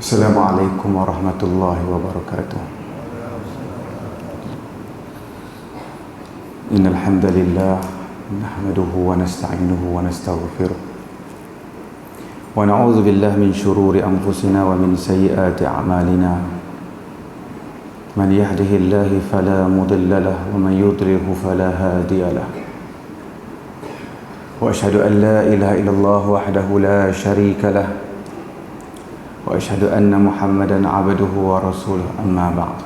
Assalamualaikum warahmatullahi wabarakatuh. Innal hamdalillah nahmaduhu wa nasta'inuhu wa nastaghfiruh wa na'udzu billahi min shururi anfusina wa min sayyiati a'malina. Man yahdihillahu fala mudilla lahu wa man yudlilhu fala hadiya lahu. Wa asyhadu an la ilaha illallah wahdahu la syarika lahu wa asyhadu anna Muhammadan abduhu wa rasuluh, amma ba'd.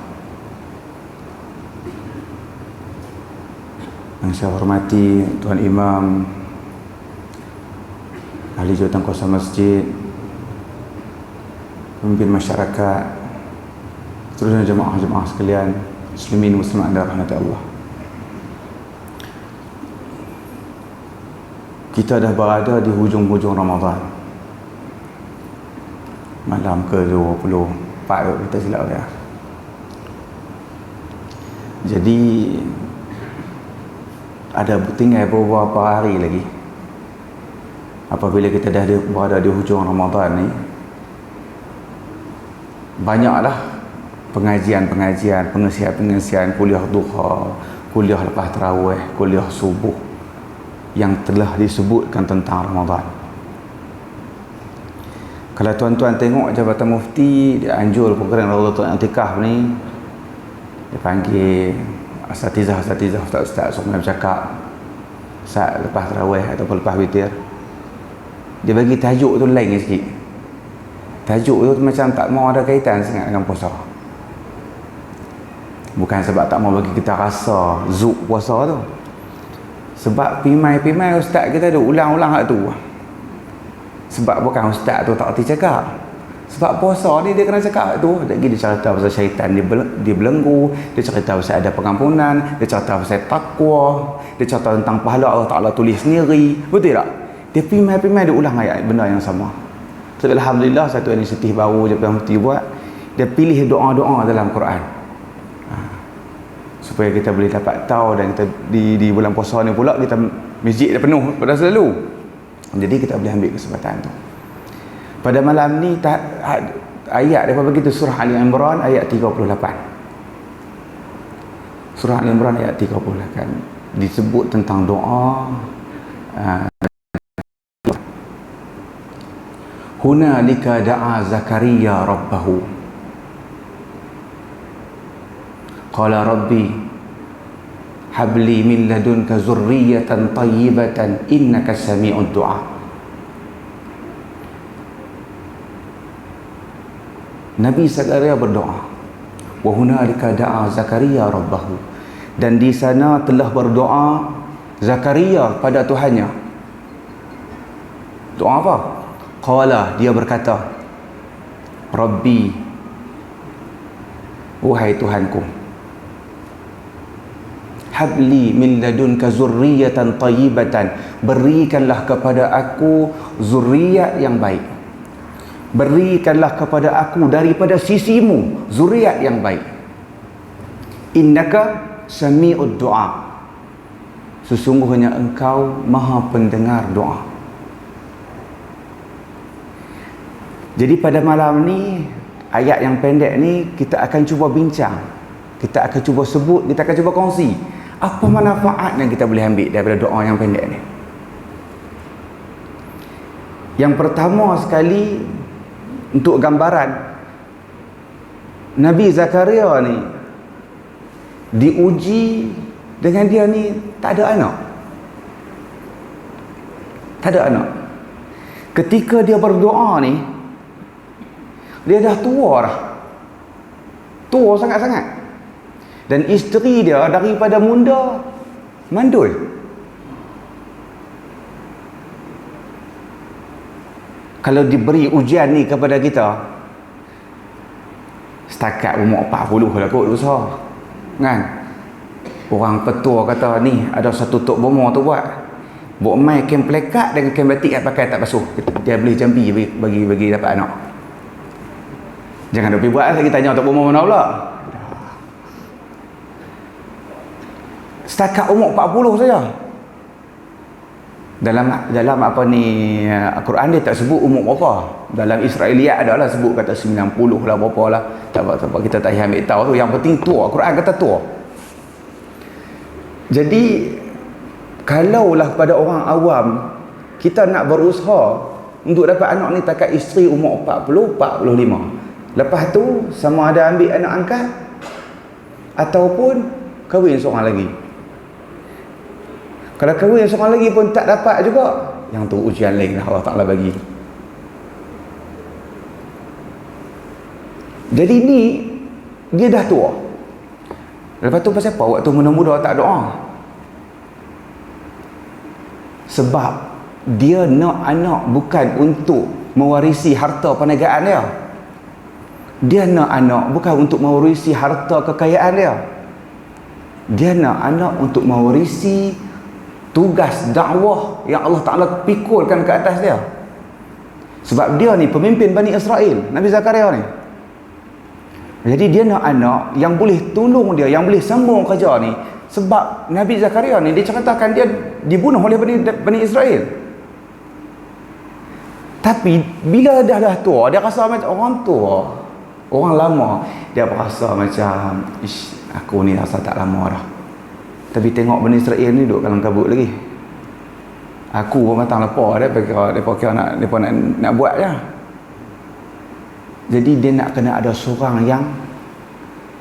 Yang saya hormati Tuan Imam, ahli jawatan kuasa masjid, pemimpin masyarakat, seluruh jemaah-jemaah sekalian, muslimin muslimat dan rahmat Allah. Kita dah berada di hujung-hujung Ramadan. Malam ke-24 kita silap ya. Jadi ada tinggal beberapa hari lagi apabila kita dah berada di hujung Ramadan ni. Banyaklah pengajian-pengajian, pengisian-pengisian kuliah duha, kuliah lepas tarawih, kuliah subuh yang telah disebutkan tentang Ramadan. Kalau tuan-tuan tengok Jabatan Mufti, dia anjur program Rawdatul I'tikaf ni, dia panggil asatizah-asatizah, ustaz-ustaz semua bercakap saat lepas tarawih ataupun lepas witir. Dia bagi tajuk tu lain sikit. Tajuk tu macam tak mau ada kaitan sangat dengan puasa. Bukan sebab tak mau bagi kita rasa zuk puasa tu, sebab pimai-pimai ustaz kita ada ulang-ulang hak tu. Sebab bukan ustaz tu tak erti cakap, sebab puasa ni dia kena cakap tu. Lagi dia cerita pasal syaitan dia belenggu, dia cerita pasal ada pengampunan, dia cerita pasal takwa, dia cerita tentang pahala Allah Ta'ala tulis sendiri. Betul tak? Dia pimai-pimai dia ulang ayat benda yang sama. So, alhamdulillah satu inisiatif baru Jabatan Mufti buat, dia pilih doa-doa dalam Quran, supaya kita boleh dapat tahu. Dan kita di bulan puasa ni pula kita masjid dah penuh pada selalu. Jadi kita boleh ambil kesempatan tu. Pada malam ni ayat daripada begitu surah Ali Imran ayat 38. Surah Ali Imran ayat 38 disebut tentang doa. Hunalika da'a Zakaria rabbahu qala rabbi habli min ladunka zurriyatan tayyibatan innaka sami'ud du'a. Nabi Zakaria berdoa, wa hunalika da'a Zakaria rabbahu, dan di sana telah berdoa Zakaria pada Tuhannya. Doa apa? Qala, dia berkata, Rabbi, wahai Tuhanku, habli min ladunka zurriyatan tayyibatan, berikanlah kepada aku zuriat yang baik. Berikanlah kepada aku daripada sisimu zuriat yang baik. Innaka sami'ud du'a, sesungguhnya engkau maha pendengar doa. Jadi pada malam ni, ayat yang pendek ni kita akan cuba bincang, kita akan cuba sebut, kita akan cuba kongsi apa manfaat yang kita boleh ambil daripada doa yang pendek ni. Yang pertama sekali, untuk gambaran, Nabi Zakaria ni diuji dengan dia ni tak ada anak. Tak ada anak. Ketika dia berdoa ni, dia dah tua dah. Tua sangat-sangat. Dan isteri dia daripada muda mandul. Kalau diberi ujian ni kepada kita, setakat umur 40 lah kot dosa, kan? Orang petua kata ni ada satu tok bomo tu buat mai kem plekat dengan kem batik yang pakai tak basuh, dia beli jambi bagi dapat anak. Jangan duk pergi buat lagi, tanya tok bomo mana pula. Setakat umur 40 saja. dalam apa ni Al-Quran dia tak sebut umur berapa. Dalam Israiliyat adalah sebut kata 90 lah berapa lah. Tak apa kita tak payah ambil tahu tu. Yang penting tua. Al-Quran kata tua. Jadi kalaulah pada orang awam kita nak berusaha untuk dapat anak ni takat isteri umur 40, 45. Lepas tu sama ada ambil anak angkat ataupun kahwin seorang lagi. Kalau kahwin seorang lagi pun tak dapat juga, yang tu ujian lain lah Allah Ta'ala bagi. Jadi ni dia dah tua. Lepas tu pasal apa waktu muda-muda tak doa? Sebab dia nak anak bukan untuk mewarisi harta perniagaan dia. Dia nak anak bukan untuk mewarisi harta kekayaan dia. Dia nak anak untuk mewarisi tugas dakwah yang Allah Ta'ala pikulkan ke atas dia. Sebab dia ni pemimpin Bani Israel, Nabi Zakaria ni. Jadi dia nak anak yang boleh tolong dia, yang boleh sambung kerja ni. Sebab Nabi Zakaria ni dia ceritakan dia dibunuh oleh Bani Israel. Tapi bila dah tua, dia rasa macam orang tua, orang lama, dia rasa macam aku ni rasa tak lama dah. Tapi tengok Bani Israel ni duduk dalam kabut lagi. Aku pun matang lepas dia kira nak buat je. Jadi dia nak kena ada seorang yang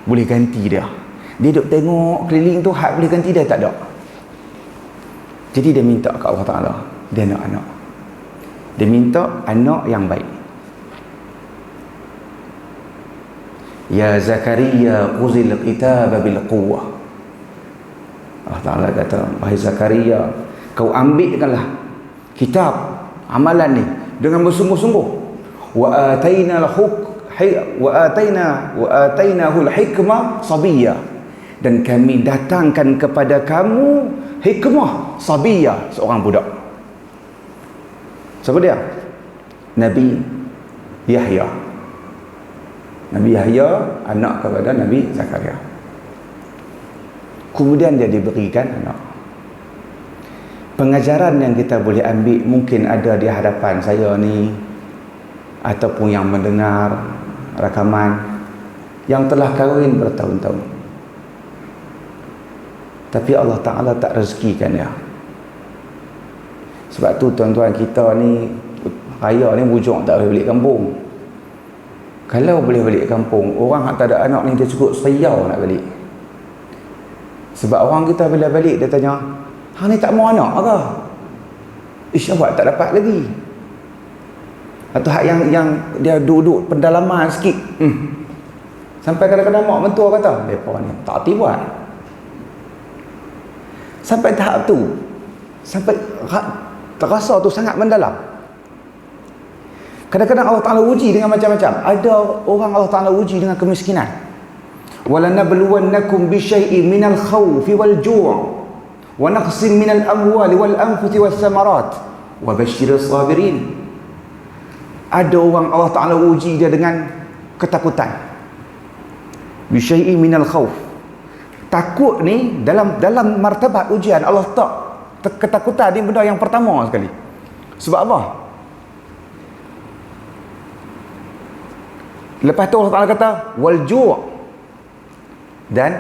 boleh ganti dia. Dia duduk tengok keliling tu, hak boleh ganti dia tak ada. Jadi dia minta ke Allah Ta'ala, dia nak anak. Dia minta anak yang baik. Ya Zakaria khuzil kitaba bil quwwah. Allah Ta'ala kata, wahai Zakaria, kau ambilkanlah kitab amalan ni dengan bersungguh-sungguh. Wa atainahul hikmah sabiyya, dan kami datangkan kepada kamu hikmah sabiyya, seorang budak. Siapa dia? Nabi Yahya. Nabi Yahya anak kepada Nabi Zakaria. Kemudian dia diberikan anak. Pengajaran yang kita boleh ambil mungkin ada di hadapan saya ni, ataupun yang mendengar rakaman yang telah kahwin bertahun-tahun, tapi Allah Ta'ala tak rezekikan dia. Sebab tu tuan-tuan kita ni raya ni bujung tak boleh balik kampung. Kalau boleh balik kampung, orang yang tak ada anak ni dia cukup seriau nak balik. Sebab orang kita bila balik dia tanya, hang ni tak mau anak ke? Ish, awak tak dapat lagi. Atau hak yang dia duduk pendalaman sikit. Sampai kadang-kadang mak mentua kata, mereka ni tak hati buat. Sampai tahap tu, sampai terasa tu sangat mendalam. Kadang-kadang Allah Ta'ala uji dengan macam-macam. Ada orang Allah Ta'ala uji dengan kemiskinan. وَلَنَبْلُوَنَّكُمْ بِشَيْءٍ مِنَ الْخَوْفِ وَالْجُوعِ وَنَقْصٍ مِنَ الْأَمْوَالِ وَالْأَنْفُسِ وَالثَّمَرَاتِ وَبَشِّرِ الصَّابِرِينَ. Ada orang Allah Ta'ala uji dia dengan ketakutan. بِشَيْءٍ مِنَ الْخَوْفِ. Takut ni dalam martabat ujian Allah tak. Ketakutan ni benda yang pertama sekali. Sebab apa? Lepas tu Allah Ta'ala kata wal-ju' dan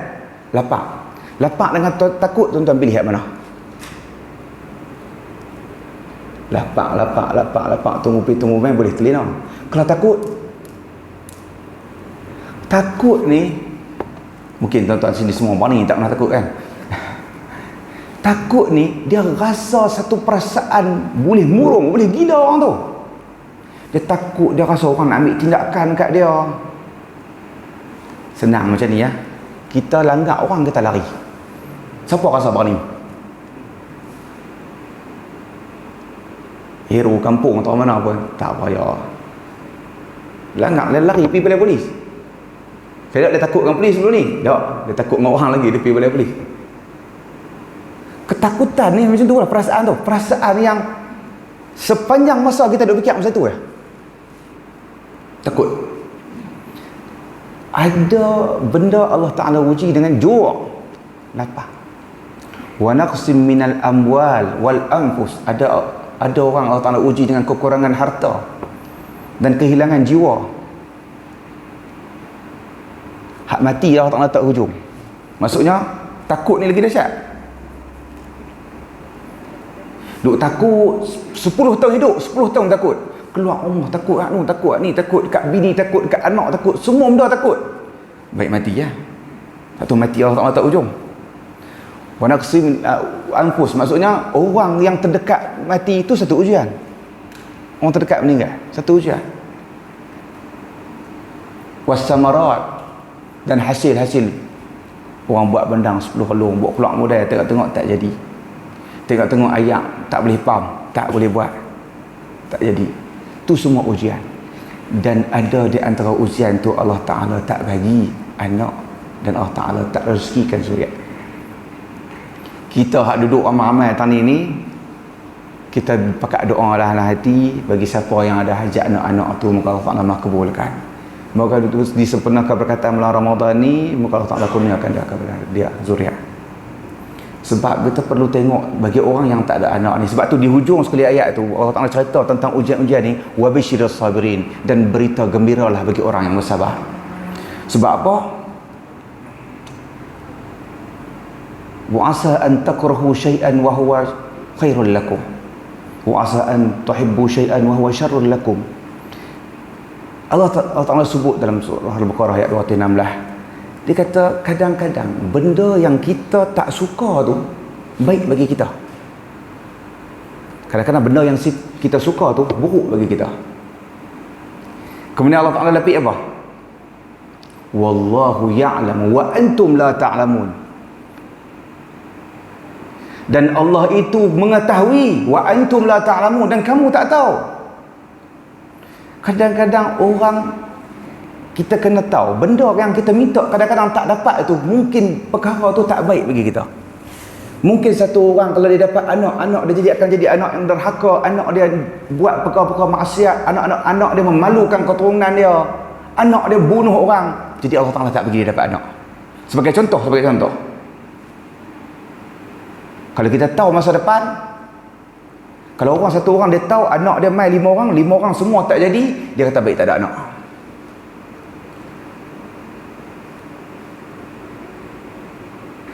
lapar. Lapar dengan takut, tuan-tuan pilih yang mana? Lapar tunggu main boleh terlena. Kalau takut ni, mungkin tuan-tuan sini semua ni tak pernah takut kan? Takut ni dia rasa satu perasaan boleh murung, boleh gila orang tu. Dia takut, dia rasa orang nak ambil tindakan kat dia. Senang macam ni ya. Kita langgar orang, kita lari. Siapa rasa berani? Hero kampung atau mana pun tak payah. Langgar, dia lari pergi balai polis. Saya dia takut dengan polis dulu ni. Tak, dia takut dengan orang lagi, dia pergi balai polis. Ketakutan ni macam tu lah perasaan tu. Perasaan yang sepanjang masa kita duduk fikir macam tu ya. Takut. Ada benda Allah Ta'ala uji dengan ju', lapar. Wa naqsim minal amwal wal anfus. Ada orang Allah Ta'ala uji dengan kekurangan harta dan kehilangan jiwa. Hak mati Allah Ta'ala tak hujung. Maksudnya takut ni lagi dahsyat. Duk takut 10 tahun hidup, 10 tahun takut. Keluar rumah takut, takut ni, takut dekat bini, takut dekat anak, takut semua benda takut. Baik mati ya. Satu mati Allah Ta'ala tak hujung. Wa naqsim anfus, maksudnya orang yang terdekat mati itu satu ujian. Orang terdekat meninggal, satu ujian. Wasamarat, dan hasil-hasil. Orang buat bendang 10 kelung, buat keluar modal, tengok-tengok tak jadi. Tengok-tengok ayam tak boleh pam, tak boleh buat, tak jadi. Itu semua ujian. Dan ada di antara ujian tu Allah Ta'ala tak bagi anak, dan Allah Ta'ala tak rezekikan zuriat. Kita hak duduk ramai-ramai tani ni, kita pakai doa dalam hati bagi siapa yang ada hajat anak-anak tu, moga Allah Ta'ala makbulkan. Moga disempurnakan berkatan bulan Ramadan ni, moga Allah Ta'ala kurniakan dia zuriat. Sebab kita perlu tengok bagi orang yang tak ada anak ni. Sebab tu di hujung sekali ayat tu Allah Ta'ala cerita tentang ujian-ujian ni, wa basyiris sabirin, dan berita gembiralah bagi orang yang bersabar. Sebab apa? Wa asa an takrahu syai'an wa huwa khairul lakum, wa asa an tuhibbu syai'an wa huwa syarrul lakum. Allah Ta'ala sebut dalam surah Al-Baqarah ayat 216. Dia kata kadang-kadang benda yang kita tak suka tu baik bagi kita. Kadang-kadang benda yang kita suka tu buruk bagi kita. Kemudian Allah Ta'ala lapis apa? Wallahu ya'lamu wa antum la ta'lamun. Dan Allah itu mengetahui, wa antum la ta'lamun, dan kamu tak tahu. Kadang-kadang orang, kita kena tahu benda yang kita minta kadang-kadang tak dapat tu, mungkin perkara tu tak baik bagi kita. Mungkin satu orang kalau dia dapat anak dia akan jadi anak yang derhaka, anak dia buat perkara-perkara maksiat, anak dia memalukan keturunan dia, anak dia bunuh orang. Jadi Allah Ta'ala tak bagi dia dapat anak. Sebagai contoh. Kalau kita tahu masa depan, kalau satu orang dia tahu anak dia mai 5 orang semua tak jadi, dia kata baik tak ada anak.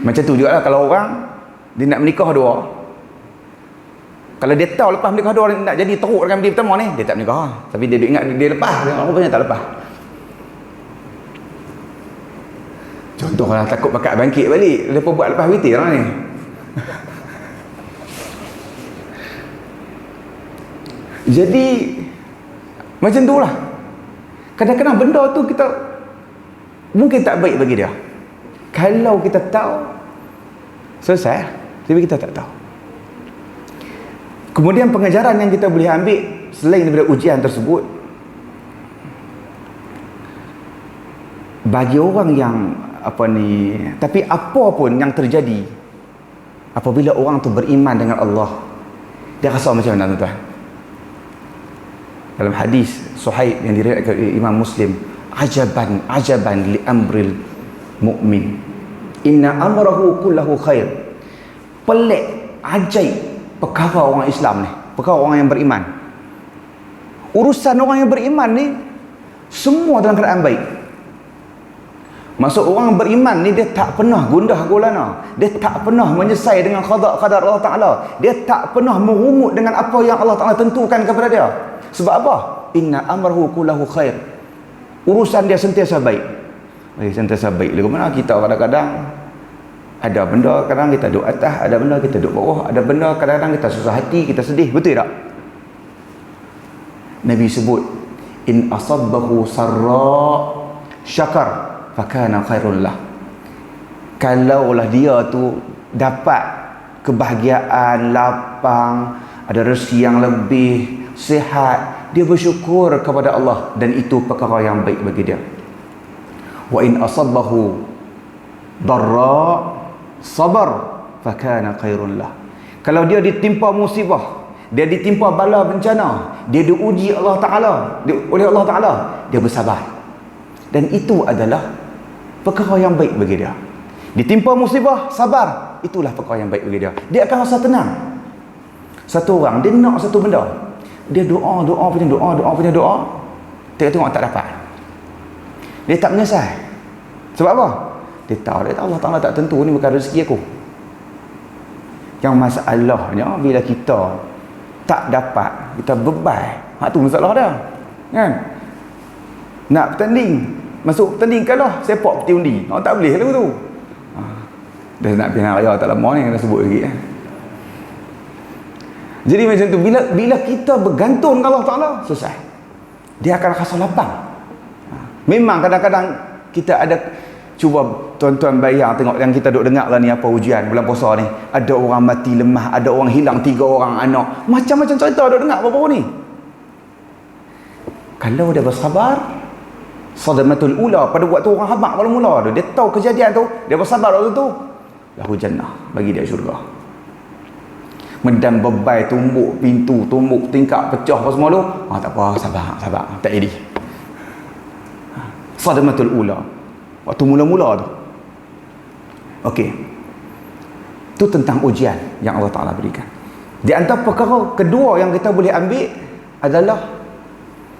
Macam tu juga lah kalau orang dia nak menikah 2. Kalau dia tahu lepas menikah 2 nak jadi teruk dengan dia pertama ni, dia tak menikah. Tapi dia ingat dia lepas, rupanya tak lepas. Contohlah takut pakat bangkit balik, lepas buat lepas witir lah ni. Jadi macam tu lah. Kadang-kadang benda tu kita mungkin tak baik bagi dia. Kalau kita tahu, selesai. Tapi kita tak tahu. Kemudian pengajaran yang kita boleh ambil selain daripada ujian tersebut, bagi orang yang tapi apa pun yang terjadi apabila orang tu beriman dengan Allah, dia rasa macam mana tuan-tuan? Dalam hadis Suhaib yang diriwayatkan oleh Imam Muslim, ajaban li amril mu'min, inna amrahu kullahu khair. Pelik, ajaib perkara orang Islam ni, perkara orang yang beriman. Urusan orang yang beriman ni semua dalam keadaan baik. Maksud orang beriman ni dia tak pernah gundah gulana, dia tak pernah menyesai dengan qada qadar Allah Ta'ala, dia tak pernah merungut dengan apa yang Allah Ta'ala tentukan kepada dia. Sebab apa? Inna amrahu kullahu khair. Urusan dia sentiasa baik. Sentiasa baik. Lagu mana kita kadang-kadang ada benda kadang kita duduk atas, ada benda kita duduk bawah, ada benda kadang-kadang kita susah hati, kita sedih, betul tak? Nabi sebut, in asabbahu sarra syakar fakana khairul lah. Kalaulah dia tu dapat kebahagiaan, lapang, ada rezeki yang lebih, sihat, dia bersyukur kepada Allah, dan itu perkara yang baik bagi dia. Wa in asabbahu darra sabar fakana khairul lah. Kalau dia ditimpa musibah, dia ditimpa bala bencana, dia diuji Allah Ta'ala, oleh Allah Ta'ala, dia bersabar, dan itu adalah perkara yang baik bagi dia. Ditimpa musibah, sabar, itulah perkara yang baik bagi dia. Dia akan rasa tenang. Satu orang dia nak satu benda, dia doa punya doa, tengok tak dapat, dia tak menyesal. Sebab apa? Dia tahu Allah Ta'ala tak tentu ni bukan rezeki aku. Yang masalahnya bila kita tak dapat, kita bebai, hak tu masalah dia, kan? Nak bertanding, masuk bertanding kalah, sepak peti undi, tak boleh lagu tu. Dah nak pilihan raya tak lama ni, kena sebut lagi. Jadi macam tu, bila kita bergantung dengan Allah Ta'ala, susah. Dia akan rasa lapang. Memang kadang-kadang kita ada, cuba tuan-tuan bayang tengok yang kita duk dengar lah ni, apa ujian bulan puasa ni. Ada orang mati lemah, ada orang hilang 3 orang anak. Macam-macam cerita duk dengar baru-baru ni. Kalau dia bersabar, sadamatul ula, pada waktu orang habaq mula-mula tu, dia tahu kejadian tu, dia bersabar waktu tu, lahu jannah, bagi dia syurga. Medan bebai, tumbuk pintu, tumbuk tingkap, pecah apa semua tu, tak apa, sabar, tak jadi. Sadamatul ula, waktu mula-mula tu. Okey, tu tentang ujian yang Allah Ta'ala berikan. Di antara perkara kedua yang kita boleh ambil adalah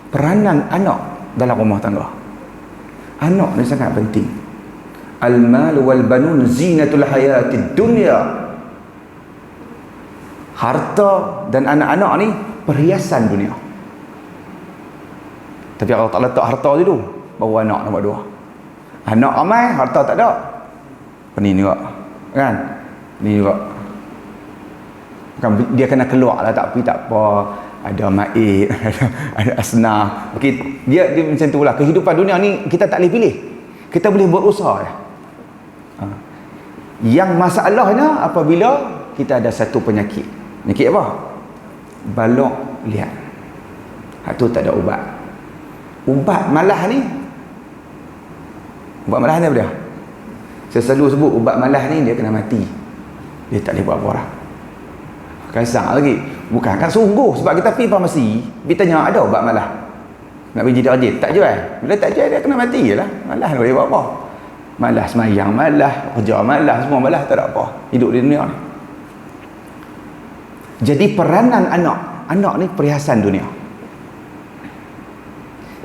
peranan anak dalam rumah tangga. Anak ni sangat penting. Al-mal wal banun zinatul hayatid dunya. Harta dan anak-anak ni perhiasan dunia. Tapi Allah Ta'ala letak harta dulu, baru anak nombor 2. Anak ramai, harta tak ada. Ni juga, kan? Ni juga. Bukan, dia kena keluar lah, tapi tak apa. Ada maid, ada asnaf. Okay, dia macam tu lah. Kehidupan dunia ni kita tak boleh pilih. Kita boleh berusaha. Yang masalahnya apabila kita ada satu penyakit. Penyakit apa? Balok lihat. Hak tu tak ada ubat. Ubat malah ni, ubat malah ni apa dia? Saya selalu sebut ubat malah ni dia kena mati. Dia tak boleh buat apa dah. Kasar lagi. Bukan kan sungguh, sebab kita pergi farmasi, kita tanya ada ubat malah. Nak pergi jidat tak jual. Bila tak jual dia kena mati je lah. Malah tak boleh buat apa. Malah semayang, malah kerja, malah semua malah, tak ada apa. Hidup di dunia ni. Jadi peranan anak ni perhiasan dunia.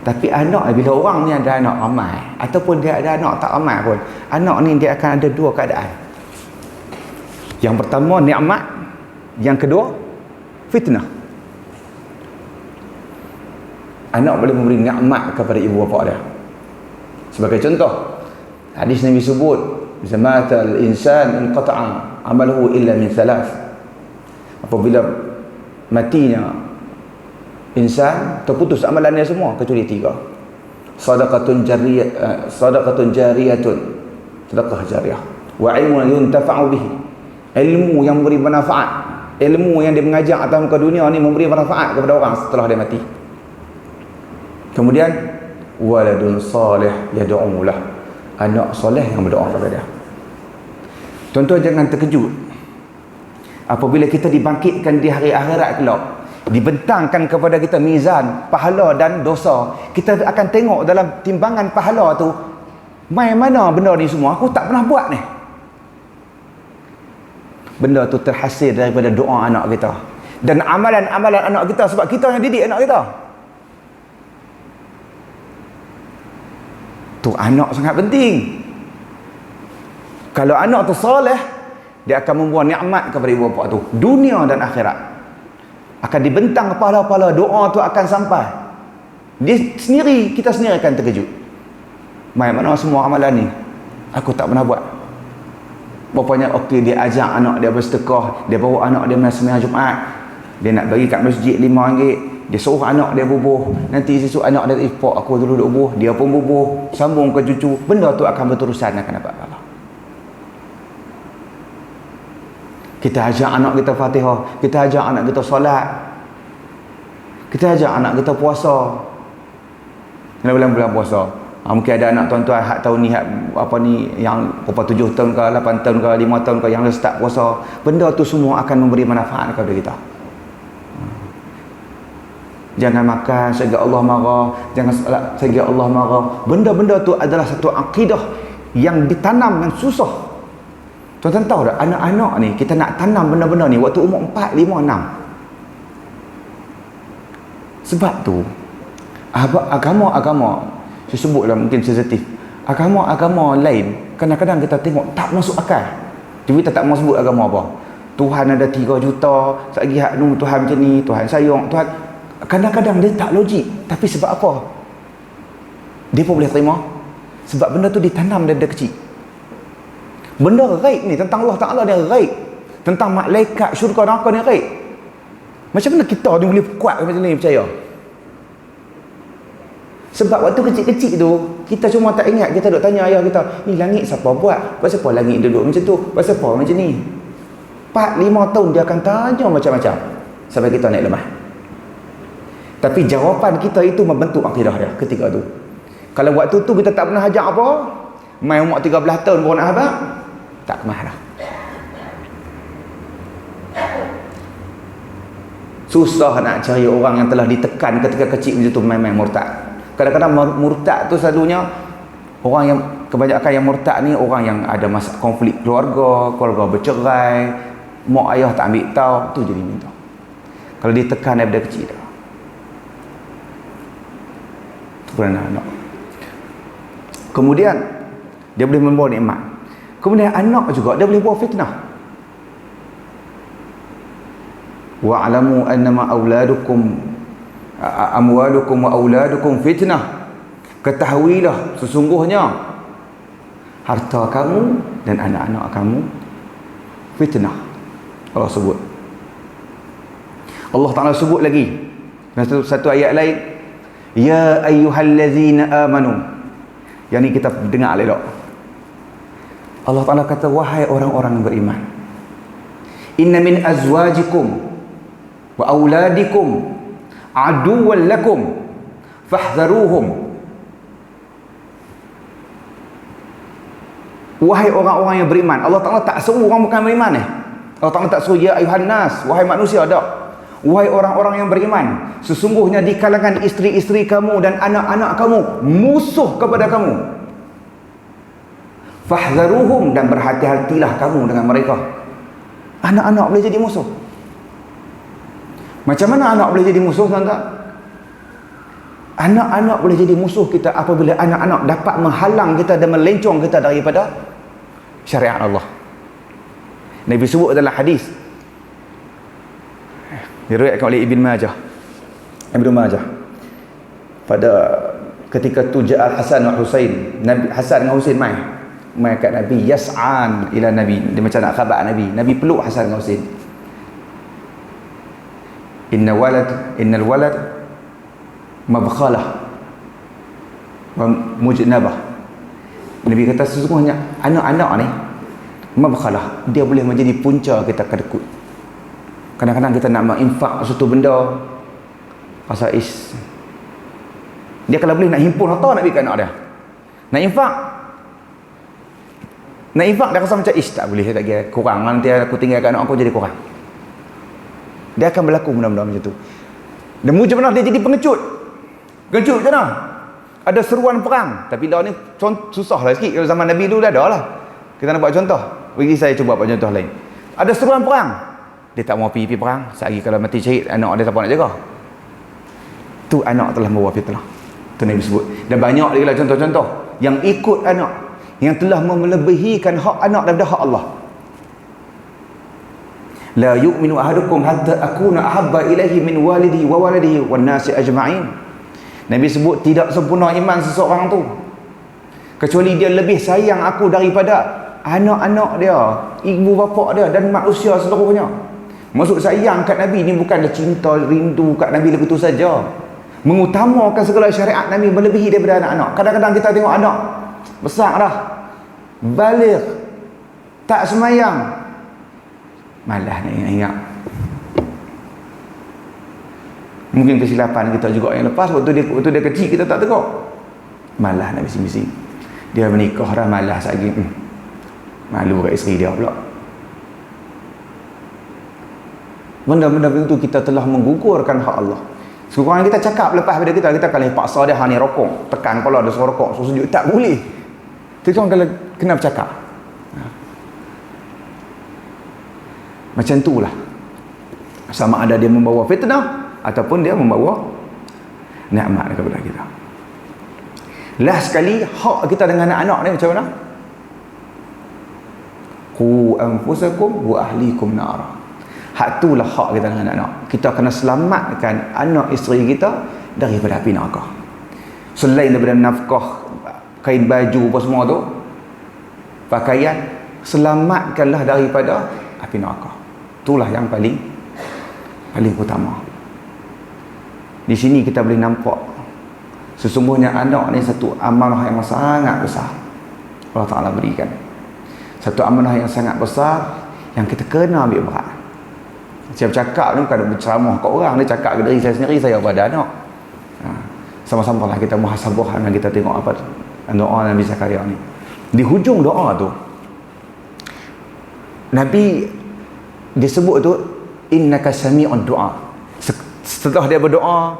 Tapi anak, bila orang ni ada anak ramai, ataupun dia ada anak tak ramai pun, anak ni dia akan ada 2 keadaan. Yang pertama nikmat, yang kedua fitnah. Anak boleh memberi nikmat kepada ibu bapa dia. Sebagai contoh, hadis Nabi sebut, zamatal insan inqata'a amaluhu illa min thalath. Apabila matinya insan, terputus amalannya semua kecuali 3. Sadaqatun jariyah, sadaqatun jariyatun, sedekah jariah, wa ilmun yuntafa'u bihi, ilmu yang memberi manfaat, ilmu yang dia mengajar atas muka dunia ni memberi manfaat kepada orang setelah dia mati. Kemudian waladun salih yad'u lah, anak soleh yang berdoa kepada dia. Tuan-tuan jangan terkejut apabila kita dibangkitkan di hari akhirat kelak, dibentangkan kepada kita mizan pahala dan dosa. Kita akan tengok dalam timbangan pahala tu, mai mana benda ni semua aku tak pernah buat ni. Benda tu terhasil daripada doa anak kita dan amalan-amalan anak kita, sebab kita yang didik anak kita. Tu anak sangat penting. Kalau anak tu soleh, dia akan membuat nikmat kepada ibu bapa tu, dunia dan akhirat. Akan dibentang pahala-pahala, doa tu akan sampai. Dia sendiri, kita sendiri akan terkejut. Mai mana semua amalan ni aku tak pernah buat. Bapanya okey, dia ajak anak dia bersedekah, dia bawa anak dia sembahyang Jumaat, dia nak bagi kat masjid RM5, dia suruh anak dia bubuh. Nanti sesuk anak dia, pak aku dulu duk bubuh, dia pun bubuh, sambung ke cucu. Benda tu akan berterusan, akan dapat pahala. Kita ajak anak kita Fatihah, kita ajak anak kita solat, kita ajak anak kita puasa. Dalam bulan-bulan puasa, mungkin ada anak tuan-tuan hak tahun ni, apa ni, yang berapa 7 tahun ke, 8 tahun ke, 5 tahun ke, yang dah start puasa. Benda tu semua akan memberi manfaat kepada kita. Jangan makan sehingga Allah marah, jangan salat sehingga Allah marah. Benda-benda tu adalah satu akidah yang ditanam, yang susah. Tuan-tuan tahu tak, anak-anak ni kita nak tanam benda-benda ni waktu umur 4, 5, 6. Sebab tu agama-agama, saya sebutlah mungkin sensitif, agama-agama lain kadang-kadang kita tengok tak masuk akal. Jadi kita tak mahu sebut agama apa. Tuhan ada 3 juta, satgi hak nu Tuhan macam ni, Tuhan sayang, Tuhan. Kadang-kadang dia tak logik. Tapi sebab apa? Dia pun boleh terima. Sebab benda tu ditanam dari kecil. Benda gaib ni tentang Allah Ta'ala dia gaib. Tentang malaikat, syurga, neraka ni gaib. Macam mana kita ni boleh kuat macam ni percaya? Sebab waktu kecil-kecil tu kita cuma tak ingat, kita duk tanya ayah kita, ni langit siapa buat? Pasal apa langit duduk macam tu? Pasal apa macam ni? 4-5 tahun dia akan tanya macam-macam sampai kita naik lemah. Tapi jawapan kita itu membentuk akidah dia ketika tu. Kalau waktu tu kita tak pernah ajak apa, main umur 13 tahun baru nak habaq, tak kemah dah. Susah nak cari orang yang telah ditekan ketika kecil macam tu main-main murtad. Kadang-kadang murtad tu selalunya orang yang, kebanyakan yang murtad ni orang yang ada masalah konflik keluarga bercerai, mak ayah tak ambil tahu, tu jadi minta. Kalau ditekan daripada kecil dah. Tu kerana anak. Kemudian dia boleh membawa nikmat. Kemudian anak juga dia boleh bawa fitnah. Wa'lamu annama auladukum amwalukum wa auladukum fitnah. Ketahuilah sesungguhnya harta kamu dan anak-anak kamu fitnah. Allah sebut. Allah Ta'ala sebut lagi dalam satu ayat lain, ya ayyuhallazina amanu. Yang ni kita dengar elok. Allah Ta'ala kata, wahai orang-orang yang beriman, inna min azwajikum wa auladikum aduwwan lakum fahdharuhum. Wahai orang-orang yang beriman. Allah Ta'ala tak suruh orang bukan beriman Allah Ta'ala tak suruh ya ayuhan nas, wahai manusia, tak. Wahai orang-orang yang beriman, sesungguhnya di kalangan isteri-isteri kamu dan anak-anak kamu musuh kepada kamu. Fahdharuhum, dan berhati-hatilah kamu dengan mereka. Anak-anak boleh jadi musuh. Macam mana anak boleh jadi musuh, tuan-tuan? Anak-anak boleh jadi musuh kita apabila anak-anak dapat menghalang kita dan melencong kita daripada syariat Allah. Nabi sebut dalam hadis diriwayatkan oleh Ibn Majah pada ketika tu Ja'al Hasan wa Husain, Nabi Hasan dengan Husain mai kat Nabi, yas'an ila Nabi, dia macam nak khabar Nabi peluk Hasan dengan Husain. Innal walad mabkhalah wa mujnabah. Nabi kata sesungguhnya anak-anak ni mabkhalah, dia boleh menjadi punca kita kedekut. Kadang-kadang kita nak menginfak satu benda pasal dia kalau boleh nak himpun harta nak bagi anak dia, nak infak dia rasa macam tak boleh, tak kira kurang, nanti aku tinggalkan anak aku jadi kurang. Dia akan berlaku benda-benda macam tu. Dan mujib benar dia jadi pengecut macam mana? Ada seruan perang, tapi dah ni susah lah sikit. Kalau zaman Nabi dulu dah ada lah. Kita nak buat contoh, bagi saya cuba buat contoh lain. Ada seruan perang, dia tak mau pergi perang. Sehari kalau mati syahid, anak dia siapa nak jaga? Tu anak telah membawa fitnah. Tu Nabi sebut. Dan banyak lagi lah contoh-contoh yang ikut anak, yang telah melebihkan hak anak daripada hak Allah. La yu'minu ahadukum hatta akuna ahabba ilaihi min walidihi wa waladihi wan nasi ajma'in. Nabi sebut tidak sempurna iman seseorang tu kecuali dia lebih sayang aku daripada anak-anak dia, ibu bapa dia dan manusia seluruhnya. Maksud sayang kat Nabi ni bukanlah cinta rindu kat Nabi begitu saja. Mengutamakan segala syariat Nabi melebihi daripada anak-anak. Kadang-kadang kita tengok anak besar dah, baligh, tak semayang, malas nak ingat. Mungkin kesilapan kita juga yang lepas waktu dia kecil kita tak tegak, malas nak bising-bising. Dia menikah dah malas lagi, malu kat isteri dia pula. Benda-benda itu kita telah menggugurkan hak Allah. Sekurang kita cakap lepas pada kita kalau paksa dia ni rokok, tekan kepala dia suruh rokok, suruh sejuk, tak boleh. Kita kalau kena bercakap. Macam itulah. Sama ada dia membawa fitnah ataupun dia membawa nikmat kepada kita. Last sekali, hak kita dengan anak-anak ni macam mana? Qu anfusakum wa ahlikum nara. Hak itulah hak kita dengan anak-anak. Kita kena selamatkan anak isteri kita daripada api neraka. Selain daripada nafkah, kain baju apa semua tu, pakaian, selamatkanlah daripada api neraka. Itulah yang paling utama. Di sini kita boleh nampak sesungguhnya anak ni satu amanah yang sangat besar Allah Ta'ala berikan. Satu amanah yang sangat besar yang kita kena ambil berat. Saya bercakap ni bukan berceramah kat orang, dia cakap ke diri saya sendiri, saya pada anak. Sama-sama lah kita muhasabah dan kita tengok apa doa Nabi Zakaria ni. Di hujung doa tu Nabi dia sebut tu innaka sami'ud du'a. Setelah dia berdoa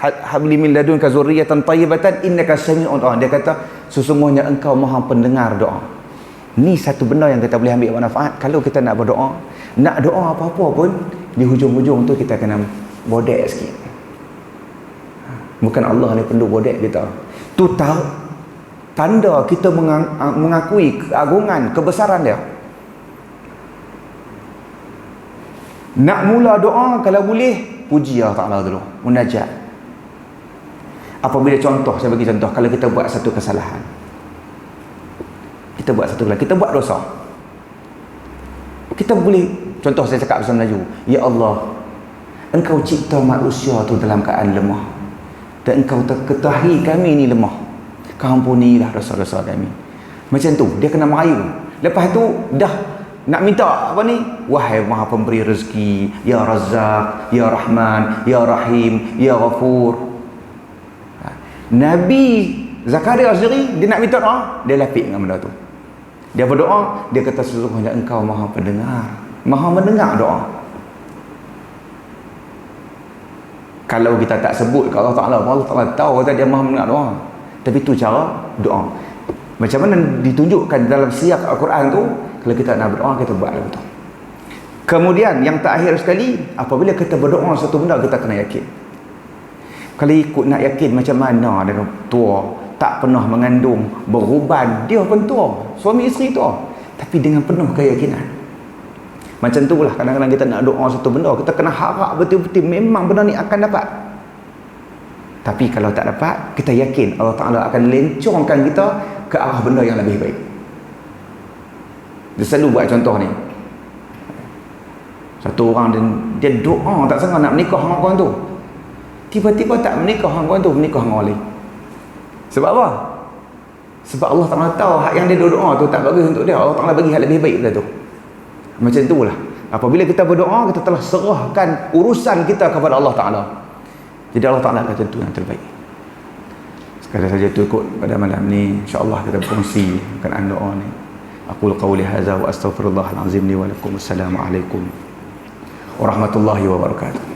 habli min ladunka zurriyatan tayyibatan innaka sami'ud du'a, dia kata sesungguhnya engkau maha pendengar doa. Ni satu benda yang kita boleh ambil manfaat. Kalau kita nak berdoa, nak doa apa-apa pun, di hujung-hujung tu kita kena bodek sikit. Bukan Allah ni perlu bodek kita. Tu tanda kita mengakui keagungan, kebesaran dia. Nak mula doa, kalau boleh puji Allah Ta'ala dulu, munajat. Apabila contoh, saya bagi contoh, kalau kita buat satu kesalahan, kita buat dosa, kita boleh, contoh saya cakap bahasa Melayu, ya Allah, engkau cipta manusia tu dalam keadaan lemah, dan engkau ketahui kami ni lemah, kau ampunilah dosa-dosa kami. Macam tu dia kena merayu. Lepas tu dah nak minta apa ni, wahai maha pemberi rezeki, ya Razzaq, ya Rahman, ya Rahim, ya Ghafur. Nabi Zakaria sendiri dia nak minta doa, dia lapik dengan benda tu. Dia berdoa, dia kata sesungguhnya engkau maha pendengar, maha mendengar doa. Kalau kita tak sebut ke Allah Ta'ala, Allah Ta'ala tahu kata dia maha mendengar doa. Tapi tu cara doa. Macam mana ditunjukkan dalam siyak Al-Quran tu, kalau kita nak berdoa, kita buat lagu tu. Kemudian yang terakhir sekali, apabila kita berdoa satu benda, kita kena yakin. Kalau ikut nak yakin macam mana dia tua, tak pernah mengandung, beruban, dia pun tua, suami isteri tua, tapi dengan penuh keyakinan. Macam tu lah kadang-kadang kita nak doa satu benda, kita kena harap betul-betul memang benda ni akan dapat. Tapi kalau tak dapat, kita yakin Allah Ta'ala akan lencongkan kita ke arah benda yang lebih baik. Dia selalu buat contoh ni, satu orang dia doa tak sangka nak menikah dengan orang tu, tiba-tiba tak menikah dengan orang tu, menikah dengan orang lain. Sebab apa? Sebab Allah Ta'ala tahu hak yang dia doa tu tak bagus untuk dia, Allah Ta'ala bagi hak lebih baik daripada tu. Macam itulah apabila kita berdoa, kita telah serahkan urusan kita kepada Allah Ta'ala. Jadi Allah Ta'ala akan tentu yang terbaik. Sekadar saja itu ikut pada malam ni, insyaAllah kita berkongsi berkenaan doa ni. Aqul qawli hadza wa astaghfirullahal azim li wa lakum. Assalamualaikum warahmatullahi wabarakatuh.